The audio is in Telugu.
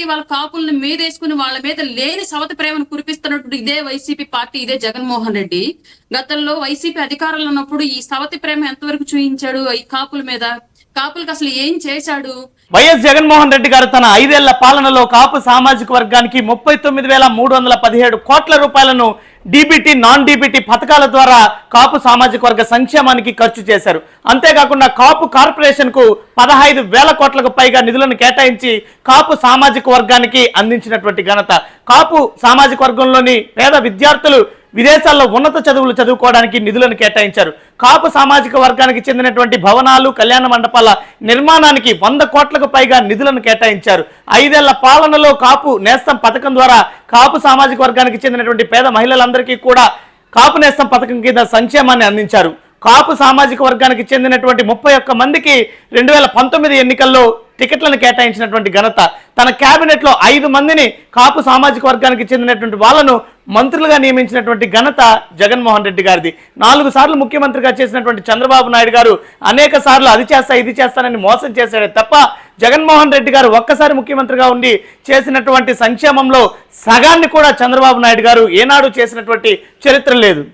వాళ్ళ కాపుల్ని మీదేసుకుని వాళ్ళ మీద లేని సవతి ప్రేమను కురిపిస్తున్నటువంటి ఇదే వైసీపీ పార్టీ, ఇదే జగన్మోహన్ రెడ్డి. గతంలో వైసీపీ అధికారంలో ఉన్నప్పుడు ఈ సవతి ప్రేమ ఎంతవరకు చూపించాడు ఈ కాపుల మీద? కాపులకు అసలు ఏం చేశాడు? వైఎస్ జగన్మోహన్ రెడ్డి గారు తన 5 ఏళ్ల పాలనలో కాపు సామాజిక వర్గానికి 39,317 కోట్ల రూపాయలను డీబీటీ, నాన్ డీబీటీ పథకాల ద్వారా కాపు సామాజిక వర్గ సంక్షేమానికి ఖర్చు చేశారు. అంతేకాకుండా కాపు కార్పొరేషన్ కు 15,000 కోట్లకు పైగా నిధులను కేటాయించి కాపు సామాజిక వర్గానికి అందించినటువంటి ఘనత. కాపు సామాజిక వర్గంలోని పేద విద్యార్థులు విదేశాల్లో ఉన్నత చదువులు చదువుకోవడానికి నిధులను కేటాయించారు. కాపు సామాజిక వర్గానికి చెందినటువంటి భవనాలు, కళ్యాణ మండపాల నిర్మాణానికి 100 కోట్లకు పైగా నిధులను కేటాయించారు. 5 ఏళ్ల పాలనలో కాపు నేస్తం పథకం ద్వారా కాపు సామాజిక వర్గానికి చెందినటువంటి పేద మహిళలందరికీ కూడా కాపు నేస్తం పథకం కింద సంక్షేమాన్ని అందించారు. కాపు సామాజిక వర్గానికి చెందినటువంటి 31 మందికి 2019 ఎన్నికల్లో టికెట్లను కేటాయించినటువంటి ఘనత. తన కేబినెట్ లో 5 మందిని కాపు సామాజిక వర్గానికి చెందినటువంటి వాళ్ళను మంత్రులుగా నియమించినటువంటి ఘనత జగన్మోహన్ రెడ్డి గారిది. 4 సార్లు ముఖ్యమంత్రిగా చేసినటువంటి చంద్రబాబు నాయుడు గారు అనేక సార్లు అది చేస్తా ఇది చేస్తానని మోసం చేశాడే తప్ప జగన్మోహన్ రెడ్డి గారు ఒక్కసారి ముఖ్యమంత్రిగా ఉండి చేసినటువంటి సంక్షేమంలో సగాన్ని కూడా చంద్రబాబు నాయుడు గారు ఏనాడు చేసినటువంటి చరిత్ర లేదు.